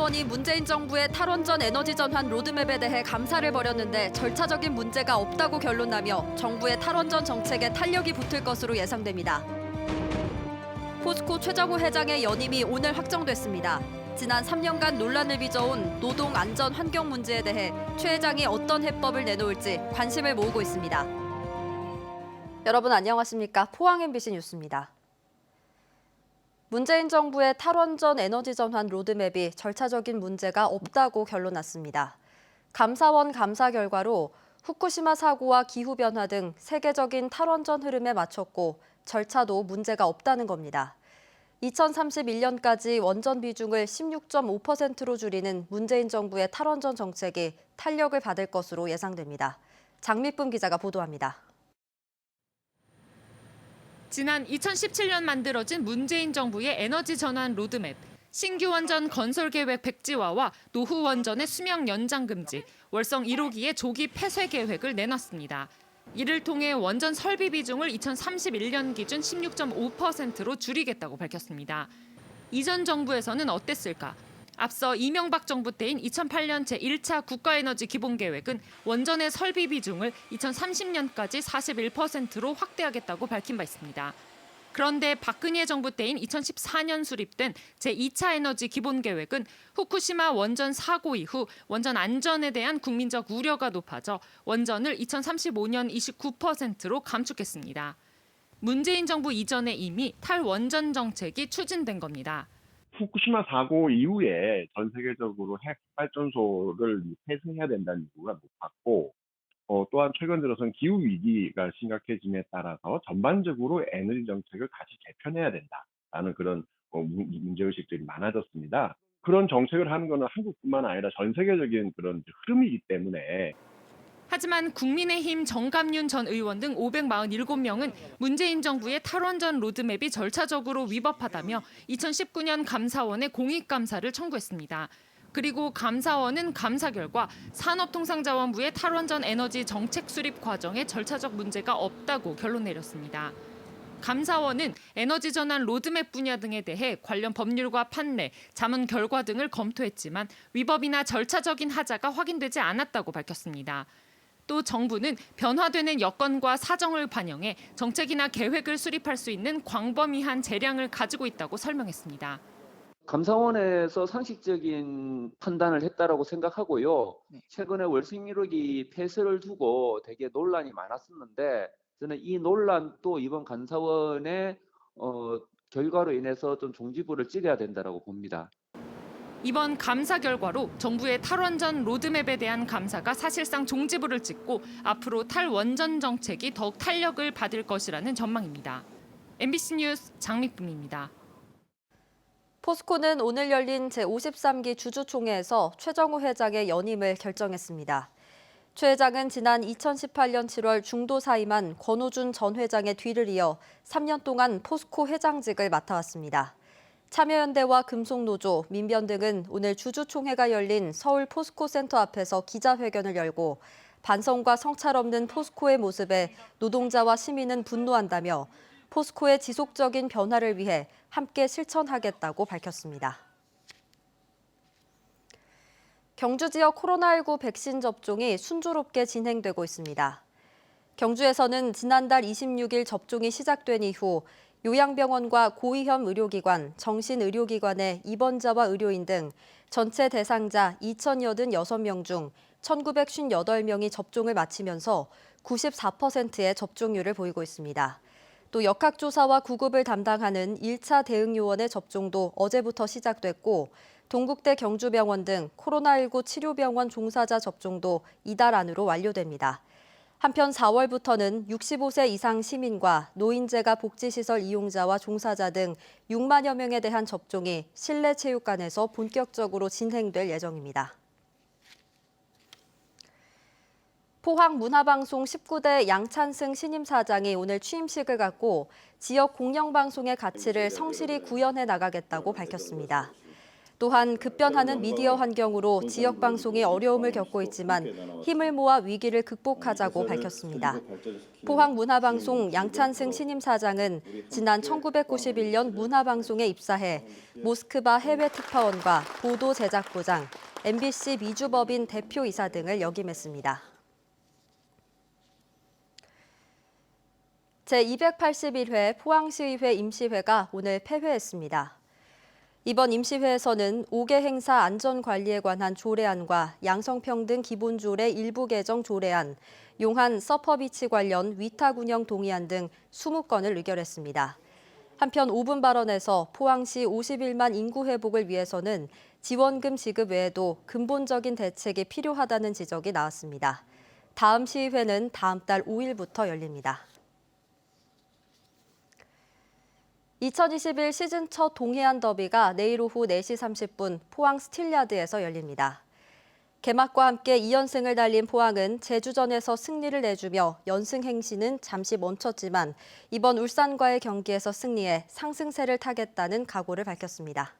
감사원이 문재인 정부의 탈원전 에너지 전환 로드맵에 대해 감사를 벌였는데 절차적인 문제가 없다고 결론나며 정부의 탈원전 정책에 탄력이 붙을 것으로 예상됩니다. 포스코 최정우 회장의 연임이 오늘 확정됐습니다. 지난 3년간 논란을 빚어온 노동 안전 환경 문제에 대해 최 회장이 어떤 해법을 내놓을지 관심을 모으고 있습니다. 여러분 안녕하십니까? 포항 MBC 뉴스입니다. 문재인 정부의 탈원전 에너지 전환 로드맵이 절차적인 문제가 없다고 결론났습니다. 감사원 감사 결과로 후쿠시마 사고와 기후변화 등 세계적인 탈원전 흐름에 맞췄고 절차도 문제가 없다는 겁니다. 2031년까지 원전 비중을 16.5%로 줄이는 문재인 정부의 탈원전 정책이 탄력을 받을 것으로 예상됩니다. 장미쁨 기자가 보도합니다. 지난 2017년 만들어진 문재인 정부의 에너지 전환 로드맵, 신규 원전 건설 계획 백지화와 노후 원전의 수명 연장 금지, 월성 1호기의 조기 폐쇄 계획을 내놨습니다. 이를 통해 원전 설비 비중을 2031년 기준 16.5%로 줄이겠다고 밝혔습니다. 이전 정부에서는 어땠을까? 앞서 이명박 정부 때인 2008년 제1차 국가에너지 기본계획은 원전의 설비 비중을 2030년까지 41%로 확대하겠다고 밝힌 바 있습니다. 그런데 박근혜 정부 때인 2014년 수립된 제2차 에너지 기본계획은 후쿠시마 원전 사고 이후 원전 안전에 대한 국민적 우려가 높아져 원전을 2035년 29%로 감축했습니다. 문재인 정부 이전에 이미 탈원전 정책이 추진된 겁니다. 후쿠시마 사고 이후에 전 세계적으로 핵 발전소를 폐쇄해야 된다는 요구가 높았고, 또한 최근 들어서는 기후 위기가 심각해짐에 따라서 전반적으로 에너지 정책을 다시 개편해야 된다라는 그런 문제의식들이 많아졌습니다. 그런 정책을 하는 것은 한국뿐만 아니라 전 세계적인 그런 흐름이기 때문에. 하지만 국민의힘 정감윤 전 의원 등 547명은 문재인 정부의 탈원전 로드맵이 절차적으로 위법하다며 2019년 감사원에 공익감사를 청구했습니다. 그리고 감사원은 감사 결과 산업통상자원부의 탈원전 에너지 정책 수립 과정에 절차적 문제가 없다고 결론 내렸습니다. 감사원은 에너지 전환 로드맵 분야 등에 대해 관련 법률과 판례, 자문 결과 등을 검토했지만 위법이나 절차적인 하자가 확인되지 않았다고 밝혔습니다. 또 정부는 변화되는 여건과 사정을 반영해 정책이나 계획을 수립할 수 있는 광범위한 재량을 가지고 있다고 설명했습니다. 감사원에서 상식적인 판단을 했다라고 생각하고요. 최근에 월성 1호기 폐쇄를 두고 되게 논란이 많았었는데 저는 이 논란도 이번 감사원의 결과로 인해서 좀 종지부를 찍어야 된다라고 봅니다. 이번 감사 결과로 정부의 탈원전 로드맵에 대한 감사가 사실상 종지부를 찍고 앞으로 탈원전 정책이 더욱 탄력을 받을 것이라는 전망입니다. MBC 뉴스 장미쁨입니다. 포스코는 오늘 열린 제53기 주주총회에서 최정우 회장의 연임을 결정했습니다. 최 회장은 지난 2018년 7월 중도 사임한 권오준 전 회장의 뒤를 이어 3년 동안 포스코 회장직을 맡아왔습니다. 참여연대와 금속노조, 민변 등은 오늘 주주총회가 열린 서울 포스코 센터 앞에서 기자회견을 열고 반성과 성찰 없는 포스코의 모습에 노동자와 시민은 분노한다며 포스코의 지속적인 변화를 위해 함께 실천하겠다고 밝혔습니다. 경주 지역 코로나19 백신 접종이 순조롭게 진행되고 있습니다. 경주에서는 지난달 26일 접종이 시작된 이후 요양병원과 고위험 의료기관, 정신의료기관의 입원자와 의료인 등 전체 대상자 2,086명 중 1,958명이 접종을 마치면서 94%의 접종률을 보이고 있습니다. 또 역학조사와 구급을 담당하는 1차 대응요원의 접종도 어제부터 시작됐고 동국대 경주병원 등 코로나19 치료병원 종사자 접종도 이달 안으로 완료됩니다. 한편 4월부터는 65세 이상 시민과 노인재가 복지시설 이용자와 종사자 등 6만여 명에 대한 접종이 실내 체육관에서 본격적으로 진행될 예정입니다. 포항 문화방송 19대 양찬승 신임사장이 오늘 취임식을 갖고 지역 공영방송의 가치를 성실히 구현해 나가겠다고 밝혔습니다. 또한 급변하는 미디어 환경으로 지역 방송이 어려움을 겪고 있지만 힘을 모아 위기를 극복하자고 밝혔습니다. 포항문화방송 양찬승 신임사장은 지난 1991년 문화방송에 입사해 모스크바 해외 특파원과 보도 제작부장, MBC 미주법인 대표이사 등을 역임했습니다. 제281회 포항시의회 임시회가 오늘 폐회했습니다. 이번 임시회에서는 5개 행사 안전관리에 관한 조례안과 양성평등 기본조례 일부 개정 조례안, 용한 서퍼비치 관련 위탁 운영 동의안 등 20건을 의결했습니다. 한편 5분 발언에서 포항시 51만 인구 회복을 위해서는 지원금 지급 외에도 근본적인 대책이 필요하다는 지적이 나왔습니다. 다음 시의회는 다음 달 5일부터 열립니다. 2021 시즌 첫 동해안 더비가 내일 오후 4시 30분 포항 스틸야드에서 열립니다. 개막과 함께 2연승을 달린 포항은 제주전에서 승리를 내주며 연승 행진은 잠시 멈췄지만 이번 울산과의 경기에서 승리해 상승세를 타겠다는 각오를 밝혔습니다.